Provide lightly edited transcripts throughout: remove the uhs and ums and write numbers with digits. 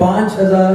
5000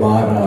12,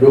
2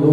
2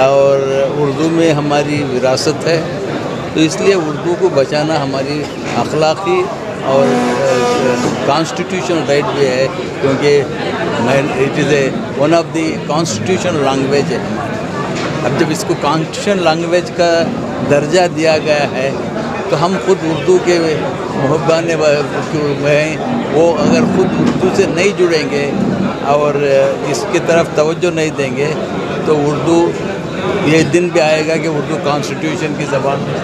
اور اردو میں ہماری وراثت ہے، تو اس لیے اردو کو بچانا ہماری اخلاقی اور کانسٹیٹیوشنل رائٹ بھی ہے، کیونکہ it is a one of the constitutional language ہے ہماری۔ اب جب اس کو کانسٹیٹیوشنل لینگویج کا درجہ دیا گیا ہے تو ہم خود اردو کے محبان ہیں، وہ اگر خود اردو سے نہیں جڑیں گے اور اس کی طرف توجہ نہیں دیں گے تو اردو، یہ دن بھی آئے گا کہ اردو کانسٹیٹیوشن کی زبان میں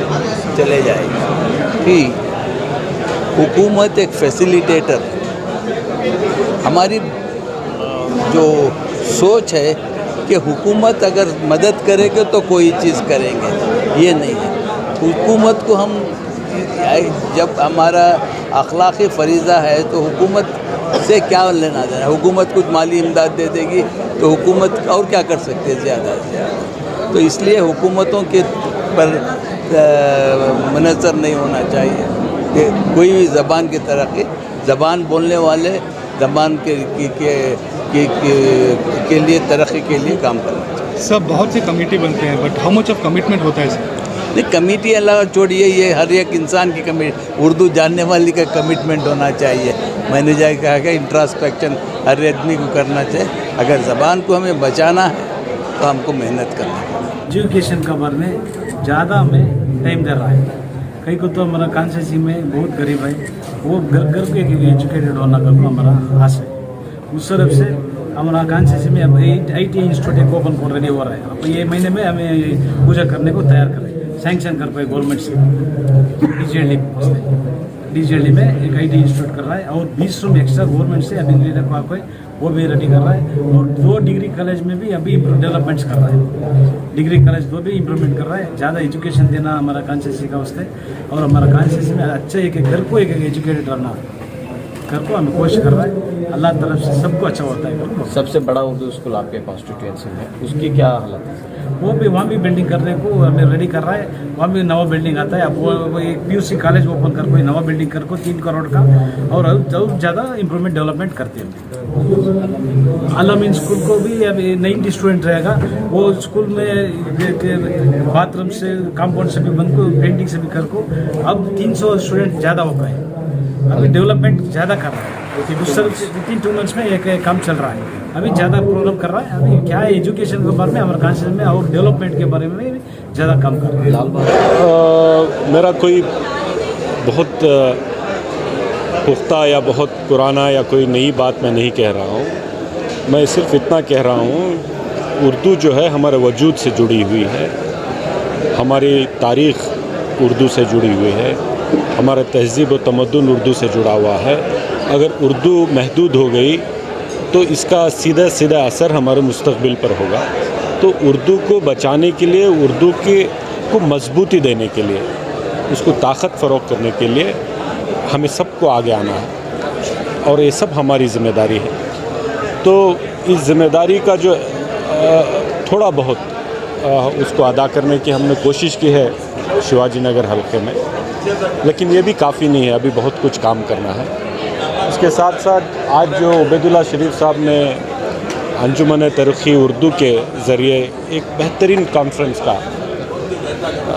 چلے جائے گی۔ حکومت ایک فیسیلیٹیٹر ہے۔ ہماری جو سوچ ہے کہ حکومت اگر مدد کرے گا تو کوئی چیز کریں گے، یہ نہیں ہے۔ حکومت کو ہم جب ہمارا اخلاقی فریضہ ہے تو حکومت سے کیا لینا دینا؟ حکومت کچھ مالی امداد دے دے گی تو حکومت اور کیا کر سکتے زیادہ سے زیادہ؟ تو اس لیے حکومتوں کے پر منحصر نہیں ہونا چاہیے کہ کوئی بھی زبان کی ترقی، زبان بولنے والے زبان کے لیے ترقی کے لیے کام کرنا چاہیے۔ سب بہت سے کمیٹی بنتے ہیں، but how much of commitment ہوتا ہے اس میں؟ نہیں، کمیٹی علاوہ چھوڑیے، یہ ہر ایک انسان کی اردو جاننے والی کا کمٹمنٹ ہونا چاہیے۔ میں نے جائے کہا کہ انٹراسپیکشن ہر آدمی کو کرنا چاہیے۔ اگر زبان کو ہمیں بچانا ہے تو ہم کو محنت کرنا ہے۔ ایجوکیشن کا بارے میں زیادہ ہمیں ٹائم دے رہا ہے۔ کئی کو تو ہمارا کانسٹیچوئنسی میں بہت غریب ہے، وہ گھر گھر کے ایجوکیٹڈ ہونا کا ہمارا آس ہے۔ اس طرف سے ہمارا کانسٹیچوئنسی میں اب IT انسٹیٹیوٹ ایک اوپن کو ریڈی ہو رہا ہے۔ اب یہ مہینے میں ہمیں پوجا کرنے کو تیار کریں، سینکشن کر پائے گورنمنٹ سے۔ DGLD میں ایک IT انسٹیٹیوٹ کر رہا ہے اور 20 روم ایکسٹرا گورنمنٹ سے ابھی کو وہ بھی ریڈی کر رہا ہے، اور 2 ڈگری کالج میں بھی ابھی ڈیولپمنٹس کر رہا ہے۔ ڈگری کالج 2 بھی امپرومنٹ کر رہا ہے۔ زیادہ ایجوکیشن دینا ہمارا کانسٹیچوئنسی کا واسطے، اور ہمارا کانسٹیچوئنسی میں اچھا ایک گھر کو ایک ایجوکیٹڈ رہنا، گھر کو ہمیں کوشش کر رہا ہے۔ اللہ طرف سے سب کو اچھا ہوتا ہے۔ گھر کو سب سے بڑا اردو اسکول آپ کے کانسٹیٹوئنسی میں، اس کی کیا حالت ہے؟ وہ بھی وہاں بھی بلڈنگ کرنے کو ہمیں ریڈی کر رہا ہے، وہاں بھی نوا بلڈنگ آتا ہے۔ اب وہ ایک PUC کالج اوپن کر کوئی نوا بلڈنگ کر کو 3 کروڑ کا، اور زیادہ امپرومنٹ ڈیولپمنٹ کرتے ہیں۔ علامین اسکول کو بھی اب 90 اسٹوڈنٹ رہے گا، وہ اسکول میں باتھ روم سے، کمپاؤنڈ سے بھی بند کو، پینٹنگ سے بھی کر کو اب 300 اسٹوڈنٹ زیادہ ہو گئے۔ ابھی ڈیولپمنٹ زیادہ کر رہا ہے۔ 2 منتھس میں ایک کام چل رہا ہے، ابھی زیادہ پروگرام کر رہا ہے۔ ابھی کیا ہے ایجوکیشن کے بارے میں ہمارے کانسٹیچوئنسی میں اور ڈیولپمنٹ کے بارے میں بھی زیادہ کام کر رہا ہے۔ میرا کوئی بہت پختہ یا بہت پرانا یا کوئی نئی بات میں نہیں کہہ رہا ہوں، میں صرف اتنا کہہ رہا ہوں، اردو جو ہے ہمارے وجود سے جڑی ہوئی ہے، ہماری تاریخ اردو سے جڑی ہوئی ہے، ہمارا تہذیب و تمدن اردو سے جڑا ہوا ہے۔ اگر اردو محدود ہو گئی تو اس کا سیدھا اثر ہمارے مستقبل پر ہوگا۔ تو اردو کو بچانے کے لیے، اردو کو مضبوطی دینے کے لیے، اس کو طاقت فروغ کرنے کے لیے ہمیں سب کو آگے آنا ہے، اور یہ سب ہماری ذمہ داری ہے۔ تو اس ذمہ داری کا جو تھوڑا بہت اس کو ادا کرنے کی ہم نے کوشش کی ہے شیواجی نگر حلقے میں، لیکن یہ بھی کافی نہیں ہے، ابھی بہت کچھ کام کرنا ہے۔ اس کے ساتھ ساتھ آج جو عبید اللہ شریف صاحب نے انجمن ترقی اردو کے ذریعے ایک بہترین کانفرنس کا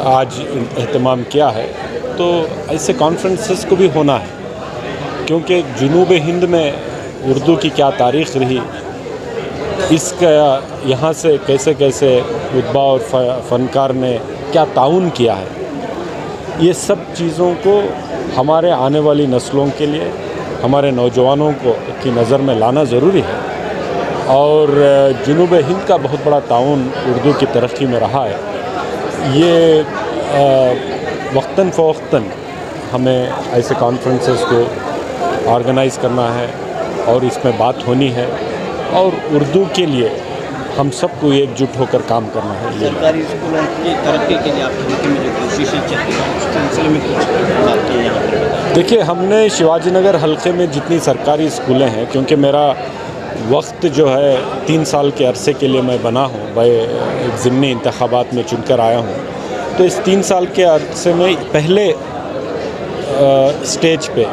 آج اہتمام کیا ہے، تو ایسے کانفرنسز کو بھی ہونا ہے، کیونکہ جنوب ہند میں اردو کی کیا تاریخ رہی، اس کا یہاں سے کیسے کیسے ادبا اور فنکار نے کیا تعاون کیا ہے، یہ سب چیزوں کو ہمارے آنے والی نسلوں کے لیے، ہمارے نوجوانوں کی نظر میں لانا ضروری ہے۔ اور جنوب ہند کا بہت بڑا تعاون اردو کی ترقی میں رہا ہے، یہ وقتاً فوقتاً ہمیں ایسے کانفرنسز کو آرگنائز کرنا ہے اور اس میں بات ہونی ہے، اور اردو کے لیے ہم سب کو ایک جٹ ہو کر کام کرنا ہے۔ سرکاری اسکولوں کی ترقی کے لیے آپ کی میں جو کوششیں چل رہی ہیں اس سلسلے میں کچھ بات کی یہاں پر؟ دیکھیے، ہم نے شیواجی نگر حلقے میں جتنی سرکاری اسکولیں ہیں، کیونکہ میرا وقت جو ہے 3 سال کے عرصے کے لیے میں بنا ہوں، ایک ضمنی انتخابات میں چن کر آیا ہوں، تو اس 3 سال کے عرصے میں پہلے سٹیج پہ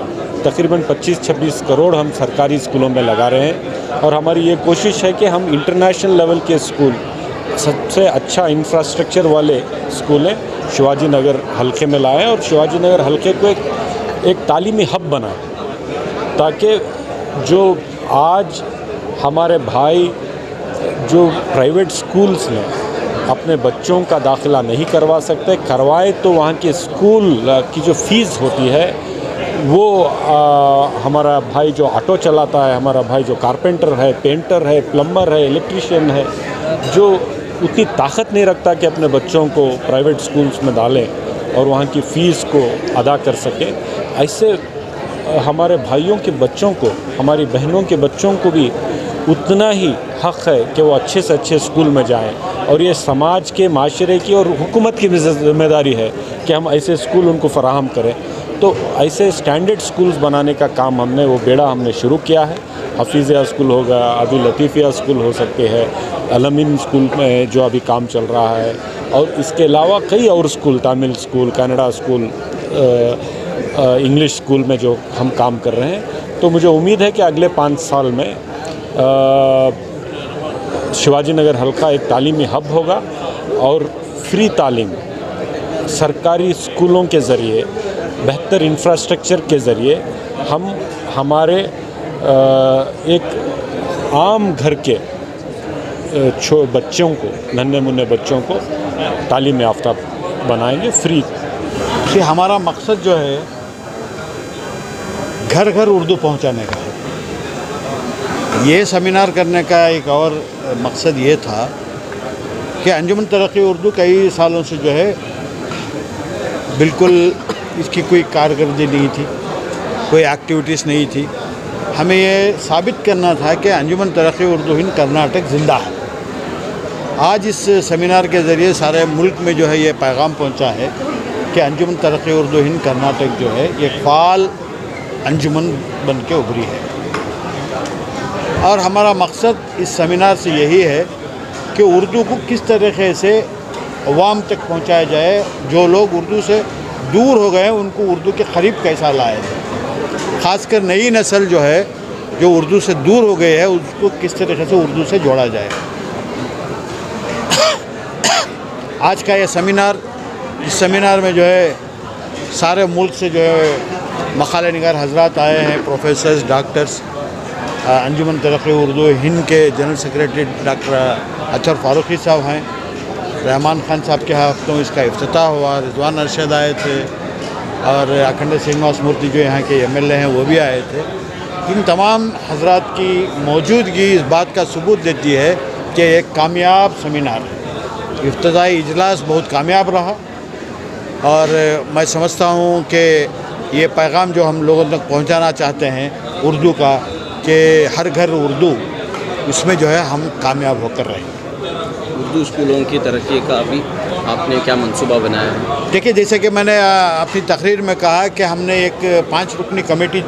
تقریباً 25-26 کروڑ ہم سرکاری اسکولوں میں لگا رہے ہیں، اور ہماری یہ کوشش ہے کہ ہم انٹرنیشنل لیول کے اسکول سب سے اچھا انفراسٹرکچر والے اسکولیں شیواجی نگر حلقے میں لائیں اور شیواجی نگر حلقے کو ایک تعلیمی ہب بنائیں، تاکہ جو آج ہمارے بھائی جو پرائیویٹ اسکولس میں اپنے بچوں کا داخلہ نہیں کروا سکتے، کروائے تو وہاں کے اسکول کی جو فیس ہوتی ہے وہ ہمارا بھائی جو آٹو چلاتا ہے، ہمارا بھائی جو کارپینٹر ہے، پینٹر ہے، پلمبر ہے، الیکٹریشین ہے، جو اتنی طاقت نہیں رکھتا کہ اپنے بچوں کو پرائیویٹ اسکولس میں ڈالیں اور وہاں کی فیس کو ادا کر سکیں، ایسے ہمارے بھائیوں کے بچوں کو، ہماری بہنوں کے بچوں کو بھی اتنا ہی حق ہے کہ وہ اچھے سے اچھے اسکول میں جائیں، اور یہ سماج کے، معاشرے کی اور حکومت کی بھی ذمہ داری ہے کہ ہم ایسے اسکول ان کو فراہم کریں۔ تو ایسے اسٹینڈرڈ اسکولز بنانے کا کام وہ بیڑا ہم نے شروع کیا ہے۔ حفیظیہ اسکول ہوگا، ابھی لطیفیہ اسکول ہو سکتے ہیں، علمین اسکول میں جو ابھی کام چل رہا ہے، اور اس کے علاوہ کئی اور school, Tamil school, Canada school, English school میں جو ہم کام کر رہے ہیں۔ تو مجھے امید ہے کہ اگلے 5 سال میں شیواجی نگر حلقہ ایک تعلیمی ہب ہوگا، اور فری تعلیم سرکاری اسکولوں کے ذریعے، بہتر انفراسٹرکچر کے ذریعے ہم ہمارے ایک عام گھر کے بچوں کو، ننھے منھے بچوں کو تعلیم یافتہ بنائیں گے فری۔ کہ ہمارا مقصد جو ہے گھر گھر اردو پہنچانے کا ہے۔ یہ سیمینار کرنے کا ایک اور مقصد یہ تھا کہ انجمن ترقی اردو کئی سالوں سے جو ہے بالکل اس کی کوئی کارکردگی نہیں تھی، کوئی ایکٹیویٹیز نہیں تھی۔ ہمیں یہ ثابت کرنا تھا کہ انجمن ترقی اردو ہند کرناٹک زندہ ہے۔ آج اس سیمینار کے ذریعے سارے ملک میں جو ہے یہ پیغام پہنچا ہے کہ انجمن ترقی اردو ہند کرناٹک جو ہے ایک فعال انجمن بن کے ابھری ہے، اور ہمارا مقصد اس سیمینار سے یہی ہے کہ اردو کو کس طریقے سے عوام تک پہنچایا جائے، جو لوگ اردو سے دور ہو گئے ان کو اردو کے قریب کیسا لایا جائے، خاص کر نئی نسل جو ہے جو اردو سے دور ہو گئے ہے اس کو کس طریقے سے اردو سے جوڑا جائے۔ آج کا یہ سیمینار، اس سیمینار میں جو ہے سارے ملک سے جو ہے مقالہ نگار حضرات آئے ہیں، پروفیسرز، ڈاکٹرز۔ انجمن ترقی اردو ہند کے جنرل سیکریٹری ڈاکٹر اطہر فاروقی صاحب ہیں، رحمان خان صاحب کے ہفتوں اس کا افتتاح ہوا، رضوان ارشد آئے تھے، اور اکھنڈ سرینواس مورتی جو یہاں کے MLA ہیں وہ بھی آئے تھے۔ ان تمام حضرات کی موجودگی اس بات کا ثبوت دیتی ہے کہ ایک کامیاب سیمینار ہے۔ افتتاحی اجلاس بہت کامیاب رہا، اور میں سمجھتا ہوں کہ یہ پیغام جو ہم لوگوں تک پہنچانا چاہتے ہیں اردو کا، کہ ہر گھر اردو، اس میں جو ہے ہم کامیاب ہو کر رہے ہیں۔ اردو اسکولوں کی ترقی کا ابھی آپ نے کیا منصوبہ بنایا ہے؟ دیکھیے، جیسے کہ میں نے اپنی تقریر میں کہا کہ ہم نے ایک 5 رکنی کمیٹی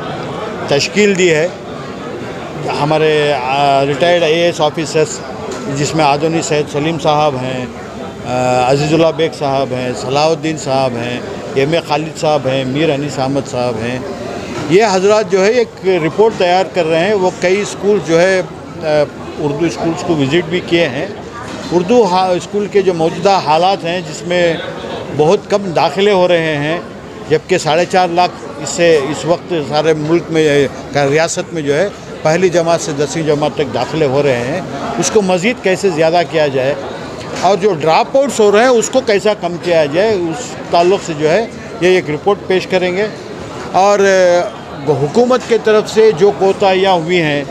تشکیل دی ہے، ہمارے ریٹائرڈ IAS آفیسرز، جس میں آدونی سید سلیم صاحب ہیں، عزیز اللہ بیگ صاحب ہیں، صلاح الدین صاحب ہیں، MA خالد صاحب ہیں، میر انیس احمد صاحب ہیں۔ یہ حضرات جو ہے ایک رپورٹ تیار کر رہے ہیں۔ وہ کئی اسکول جو ہے اردو اسکولس کو وزٹ بھی کیے ہیں۔ اردو اسکول کے جو موجودہ حالات ہیں، جس میں بہت کم داخلے ہو رہے ہیں، جبکہ 4.5 لاکھ اس وقت سارے ملک میں، ریاست میں جو ہے پہلی جماعت سے 10ویں جماعت تک داخلے ہو رہے ہیں، اس کو مزید کیسے زیادہ کیا جائے، اور جو ڈراپ آؤٹس ہو رہے ہیں اس کو کیسا کم کیا جائے، اس تعلق سے جو ہے یہ ایک رپورٹ پیش کریں گے۔ اور حکومت کے طرف سے جو کوتاہیاں ہوئی ہیں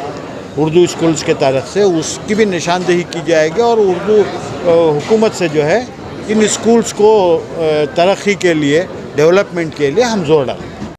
اردو اسکولز کے طرف سے، اس کی بھی نشاندہی کی جائے گی، اور اردو حکومت سے جو ہے ان اسکولز کو ترقی کے لیے، ڈیولپمنٹ کے لیے ہم زور ڈالیں۔